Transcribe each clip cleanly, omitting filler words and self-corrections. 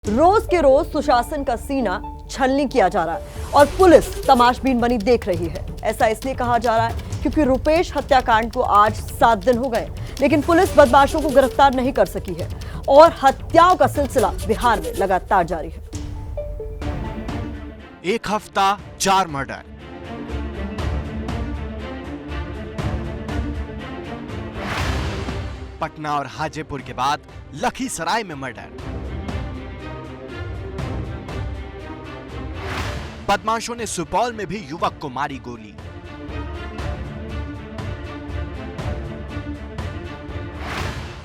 रोज के रोज सुशासन का सीना छलनी किया जा रहा है और पुलिस तमाशबीन बनी देख रही है। ऐसा इसलिए कहा जा रहा है क्योंकि रुपेश हत्याकांड को आज 7 दिन हो गए, लेकिन पुलिस बदमाशों को गिरफ्तार नहीं कर सकी है और हत्याओं का सिलसिला बिहार में लगातार जारी है। एक हफ्ता 4 मर्डर। पटना और हाजीपुर के बाद लखीसराय में मर्डर। बदमाशों ने सुपौल में भी युवक को मारी गोली।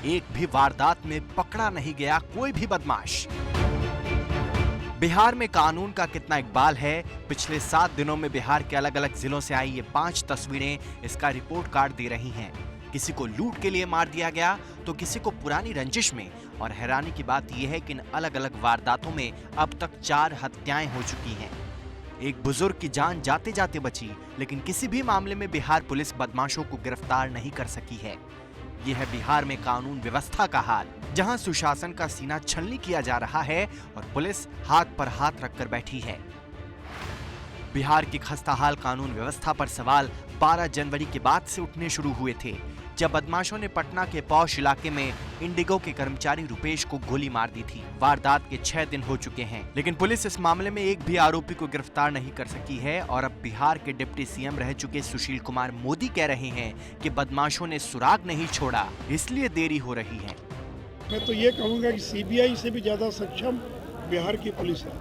एक भी वारदात में पकड़ा नहीं गया कोई भी बदमाश। बिहार में कानून का कितना इकबाल है, पिछले 7 दिनों में बिहार के अलग अलग जिलों से आई ये 5 तस्वीरें इसका रिपोर्ट कार्ड दे रही हैं। किसी को लूट के लिए मार दिया गया तो किसी को पुरानी रंजिश में, और हैरानी की बात यह है कि इन अलग अलग वारदातों में अब तक 4 हत्याएं हो चुकी हैं। एक बुजुर्ग की जान जाते जाते बची, लेकिन किसी भी मामले में बिहार पुलिस बदमाशों को गिरफ्तार नहीं कर सकी है। यह है बिहार में कानून व्यवस्था का हाल, जहां सुशासन का सीना छलनी किया जा रहा है और पुलिस हाथ पर हाथ रखकर बैठी है। बिहार की खस्ताहाल कानून व्यवस्था पर सवाल 12 जनवरी के बाद से उठने शुरू हुए थे, जब बदमाशों ने पटना के पौष इलाके में इंडिगो के कर्मचारी रुपेश को गोली मार दी थी। वारदात के 6 दिन हो चुके हैं, लेकिन पुलिस इस मामले में एक भी आरोपी को गिरफ्तार नहीं कर सकी है। और अब बिहार के डिप्टी सीएम रह चुके सुशील कुमार मोदी कह रहे हैं कि बदमाशों ने सुराग नहीं छोड़ा, इसलिए देरी हो रही है। मैं तो ये कहूँगा कि सीबीआई से भी ज्यादा सक्षम बिहार की पुलिस है।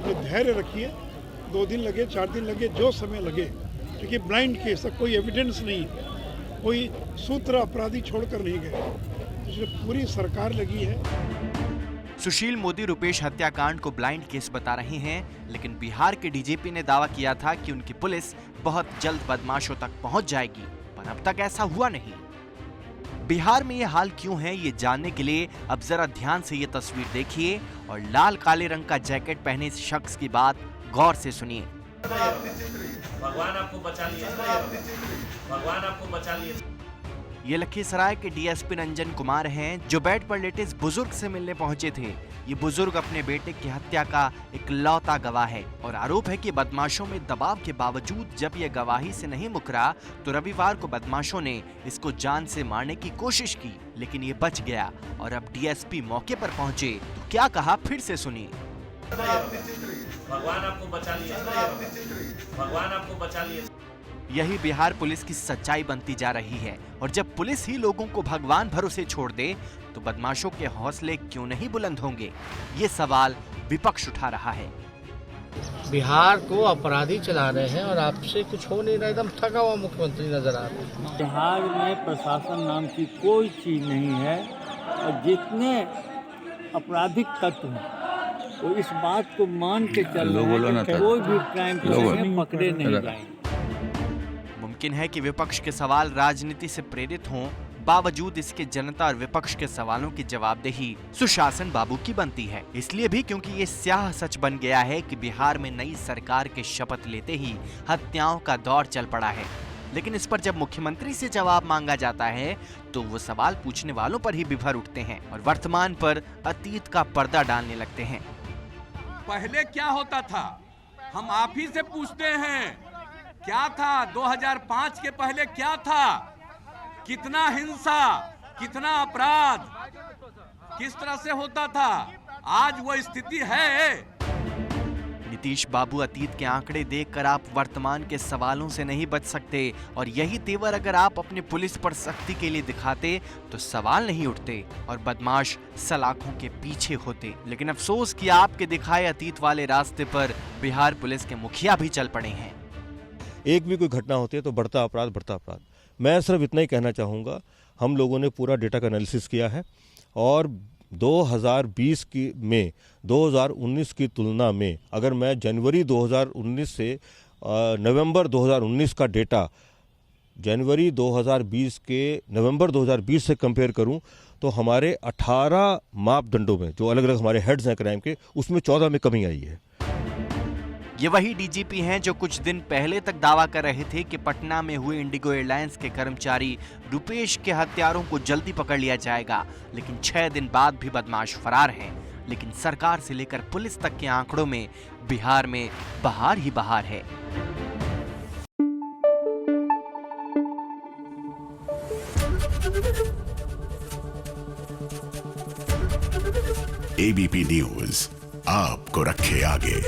तो धैर्य रखिए, 2 दिन लगे 4 दिन लगे, जो समय लगे, क्योंकि ब्लाइंड केस है, कोई एविडेंस नहीं है, कोई सूत्र अपराधी छोड़कर नहीं गए, इसलिए पूरी सरकार लगी है। सुशील मोदी रुपेश हत्याकांड को ब्लाइंड केस बता रहे हैं, लेकिन बिहार के डीजीपी ने दावा किया था कि उनकी पुलिस बहुत जल्द बदमाशों तक पहुंच जाएगी, पर अब तक ऐसा हुआ नहीं। बिहार में ये हाल क्यों है, ये जानने के लिए अब जरा ध्यान से ये तस्वीर देखिए और लाल काले रंग का जैकेट पहने इस शख्स की बात गौर से सुनिए। भगवान आपको बचा लिए, भगवान आपको बचा लिए। ये लखीसराय के डीएसपी रंजन कुमार हैं, जो बेड पर लेटे इस बुजुर्ग से मिलने पहुंचे थे। ये बुजुर्ग अपने बेटे की हत्या का इकलौता गवाह है और आरोप है कि बदमाशों में दबाव के बावजूद जब ये गवाही से नहीं मुकरा तो रविवार को बदमाशों ने इसको जान से मारने की कोशिश की, लेकिन ये बच गया। और अब डीएसपी मौके पर पहुंचे तो क्या कहा, फिर से सुनिए। भगवान आपको बचा लिए, भगवान आपको बचा लिए। यही बिहार पुलिस की सच्चाई बनती जा रही है, और जब पुलिस ही लोगों को भगवान भरोसे छोड़ दे तो बदमाशों के हौसले क्यों नहीं बुलंद होंगे, ये सवाल विपक्ष उठा रहा है। बिहार को अपराधी चला रहे हैं और आपसे कुछ हो नहीं रहा, एकदम थका हुआ मुख्यमंत्री नजर आ रहे हैं। बिहार में प्रशासन नाम की कोई चीज नहीं है, और जितने आपराधिक तत्व हैं वो इस बात को मान के चल रहे हैं कि कोई भी क्राइम में पकड़े नहीं जाएंगे। मुमकिन है कि विपक्ष के सवाल राजनीति से प्रेरित हों, बावजूद इसके जनता और विपक्ष के सवालों की जवाबदेही सुशासन बाबू की बनती है। इसलिए भी क्योंकि ये स्याह सच बन गया है कि बिहार में नई सरकार के शपथ लेते ही हत्याओं का दौर चल पड़ा है। लेकिन इस पर जब मुख्यमंत्री से जवाब मांगा जाता है तो वो सवाल पूछने वालों पर ही बिभर उठते हैं और वर्तमान पर अतीत का पर्दा डालने लगते हैं। पहले क्या होता था, हम आप ही से पूछते हैं, क्या था 2005 के पहले, क्या था, कितना हिंसा, कितना अपराध, किस तरह से होता था, आज वो स्थिति है। नीतीश बाबू, अतीत के आंकड़े देखकर आप वर्तमान के सवालों से नहीं बच सकते, और यही तेवर अगर आप अपने पुलिस पर सख्ती के लिए दिखाते तो सवाल नहीं उठते और बदमाश सलाखों के पीछे होते। लेकिन अफसोस कि आपके दिखाए अतीत वाले रास्ते पर बिहार पुलिस के मुखिया भी चल पड़े हैं। एक भी कोई घटना होती है तो बढ़ता अपराध। मैं सिर्फ इतना ही कहना चाहूँगा, हम लोगों ने पूरा डेटा का एनालिसिस किया है और 2020 की में 2019 की तुलना में अगर मैं जनवरी 2019 से नवंबर 2019 का डेटा जनवरी 2020 के नवंबर 2020 से कंपेयर करूं तो हमारे 18 मापदंडों में, जो अलग अलग हमारे हेड्स हैं क्राइम के, उसमें 14 में कमी आई है। ये वही डीजीपी हैं जो कुछ दिन पहले तक दावा कर रहे थे कि पटना में हुए इंडिगो एयरलाइंस के कर्मचारी रुपेश के हत्यारों को जल्दी पकड़ लिया जाएगा, लेकिन 6 दिन बाद भी बदमाश फरार हैं। लेकिन सरकार से लेकर पुलिस तक के आंकड़ों में बिहार में बहार ही बहार है। एबीपी न्यूज आपको रखे आगे।